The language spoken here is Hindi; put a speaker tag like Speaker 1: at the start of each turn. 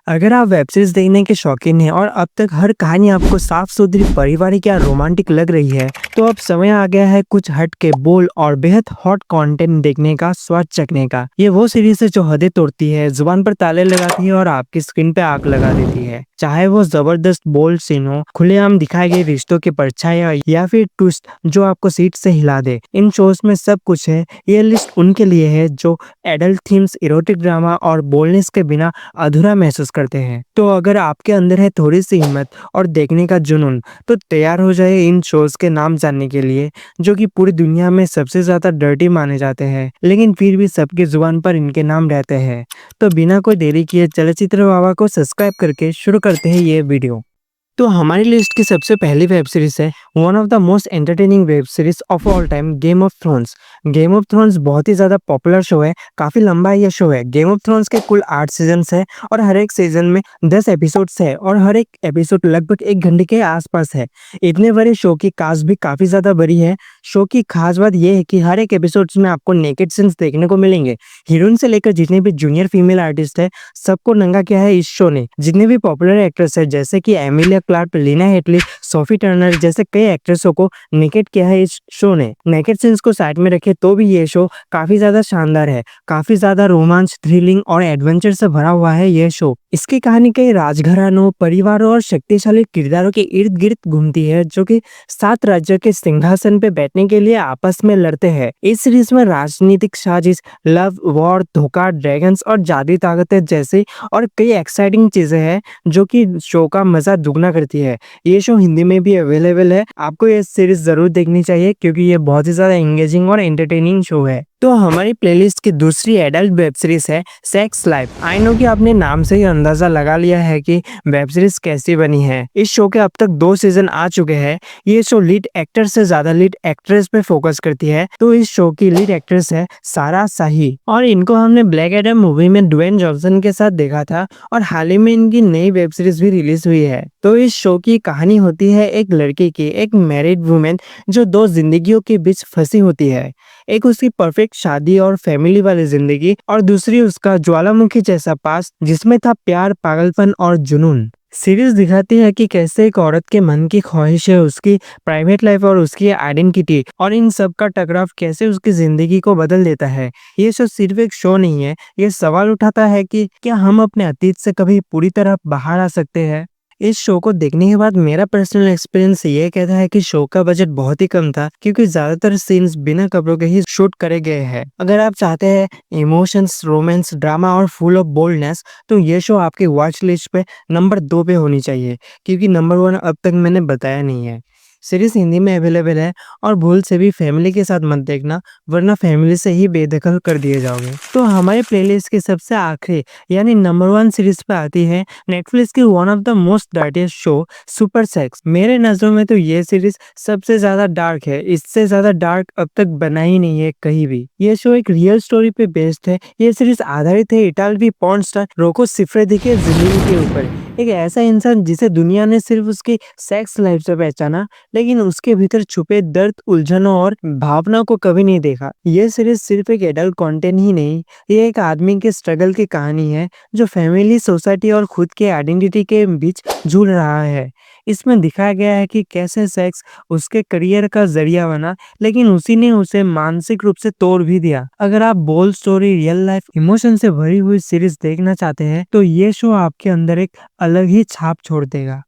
Speaker 1: अगर आप वेब सीरीज देखने के शौकीन हैं और अब तक हर कहानी आपको साफ-सुथरी पारिवारिक या रोमांटिक लग रही है, तो अब समय आ गया है कुछ हट के बोल्ड और बेहद हॉट कंटेंट देखने का, स्वाद चखने का। ये वो सीरीज है जो हदें तोड़ती है, जुबान पर ताले लगाती है और आपकी स्क्रीन पे आग लगा देती है। चाहे वो जबरदस्त बोल्ड सीन हो, खुलेआम दिखाए गए रिश्तों की परछाइयां या फिर ट्विस्ट जो आपको सीट से हिला दे, इन शोज में सब कुछ है। ये लिस्ट उनके लिए है जो एडल्ट थीम्स, इरोटिक ड्रामा और बोल्डनेस के बिना अधूरा महसूस करते हैं। तो अगर आपके अंदर है थोड़ी सी हिम्मत और देखने का जुनून, तो तैयार हो जाए इन शोज के नाम जानने के लिए जो कि पूरी दुनिया में सबसे ज्यादा डर्टी माने जाते हैं, लेकिन फिर भी सबकी जुबान पर इनके नाम रहते हैं। तो बिना कोई देरी किए चलचित्र बाबा को सब्सक्राइब करके शुरू करते हैं ये वीडियो। तो हमारी लिस्ट की सबसे पहली वेब सीरीज है one of the most entertaining web series of all time, game of thrones. Game of thrones बहुत ही ज्यादा पॉपुलर शो है, काफी लंबा ये शो है। गेम ऑफ थ्रोन्स के कुल 8 सीजन्स है और हर एक सीजन में 10 एपिसोड्स है और हर एक एपिसोड लगभग 1 घंटे के आसपास है। इतने बड़े शो की कास्ट भी काफी ज्यादा बड़ी है। शो की खास बात यह है कि हर एक एपिसोड्स में आपको नेकेड सीन्स देखने को मिलेंगे। हीरोइन से लेकर जितने भी जूनियर फीमेल आर्टिस्ट है, सबको नंगा किया है इस शो ने। जितने भी पॉपुलर एक्ट्रेस है जैसे कि Emilia Clarke, Lena Headey, Sophie Turner जैसे कई एक्ट्रेसों को नेकेड किया है इस शो ने। नेकेड सीन्स को साइड में रखे तो भी ये शो काफी ज्यादा शानदार है। काफी ज्यादा रोमांच, थ्रिलिंग और एडवेंचर से भरा हुआ है ये शो। इसकी कहानी कई राजघरानों, परिवारों और शक्तिशाली किरदारों के इर्द गिर्द घूमती है जो कि 7 राज्यों के सिंहासन पे बैठने के लिए आपस में लड़ते हैं। इस सीरीज में राजनीतिक साजिश, लव, वॉर, धोखा, ड्रैगन्स और जादुई ताकतें जैसे और कई एक्साइटिंग चीजें हैं जो कि शो का मजा दुगना करती है। ये शो हिंदी में भी अवेलेबल है। आपको ये सीरीज जरूर देखनी चाहिए क्योंकि ये बहुत ही ज्यादा एंगेजिंग और एंटरटेनिंग शो है। तो हमारी प्लेलिस्ट की दूसरी एडल्ट वेब सीरीज है सेक्स लाइफ। आई नो कि आपने नाम से ही अंदाजा लगा लिया है कि वेब सीरीज कैसी बनी है। इस शो के अब तक 2 सीजन आ चुके हैं। ये शो लीड एक्टर से ज्यादा लीड एक्ट्रेस पे फोकस करती है। तो इस शो की लीड एक्ट्रेस है सारा शाही और इनको हमने ब्लैक एडम मूवी में ड्वेन जॉनसन के साथ देखा था और हाल ही में इनकी नई वेब सीरीज भी रिलीज हुई है। तो इस शो की कहानी होती है एक लड़की की, एक मैरिड वुमेन जो 2 जिंदगियों के बीच फंसी होती है। एक उसकी परफेक्ट शादी और फैमिली वाली जिंदगी और दूसरी उसका ज्वालामुखी जैसा पास्ट जिसमें था प्यार, पागलपन और जुनून। सीरीज दिखाती है कि कैसे एक औरत के मन की ख्वाहिश है, उसकी प्राइवेट लाइफ और उसकी आइडेंटिटी और इन सब का टकराव कैसे उसकी जिंदगी को बदल देता है। ये शो सिर्फ एक शो नहीं है, ये सवाल उठाता है कि क्या हम अपने अतीत से कभी पूरी तरह बाहर आ सकते हैं। इस शो को देखने के बाद मेरा पर्सनल एक्सपीरियंस ये कहता है कि शो का बजट बहुत ही कम था क्योंकि ज्यादातर सीन्स बिना कपड़ों के ही शूट करे गए हैं। अगर आप चाहते हैं इमोशंस, रोमांस, ड्रामा और फुल ऑफ बोल्डनेस, तो ये शो आपकी वॉच लिस्ट पे नंबर 2 पे होनी चाहिए क्योंकि नंबर 1 अब तक मैंने बताया नहीं है। सीरीज हिंदी में अवेलेबल है और भूल से भी फैमिली के साथ मत देखना वरना फैमिली से ही बेदखल कर दिए जाओगे। तो हमारे प्लेलिस्ट की सबसे आखिरी यानी नंबर 1 सीरीज पे आती है नेटफ्लिक्स की one of the most darkest show super sex. मेरे नजरों में तो ये सीरीज सबसे ज्यादा डार्क है। इससे ज्यादा डार्क अब तक बना ही नहीं है कहीं भी। ये शो एक रियल स्टोरी पे बेस्ड है। ये सीरीज आधारित है इटालवी पॉर्न स्टार रोको सिफ्रेदी के जिंदगी के ऊपर। एक ऐसा इंसान जिसे दुनिया ने सिर्फ उसकी सेक्स लाइफ से पहचाना, लेकिन उसके भीतर छुपे दर्द, उलझनों और भावना को कभी नहीं देखा। ये सीरीज सिर्फ एक एडल्ट कंटेंट ही नहीं, ये एक आदमी के स्ट्रगल की कहानी है जो फैमिली, सोसाइटी और खुद के आइडेंटिटी के बीच झूल रहा है। इसमें दिखाया गया है कि कैसे सेक्स उसके करियर का जरिया बना, लेकिन उसी ने उसे मानसिक रूप से तोड़ भी दिया। अगर आप bold story, real life emotion से भरी हुई सीरीज देखना चाहते हैं तो ये शो आपके अंदर एक अलग ही छाप छोड़ देगा।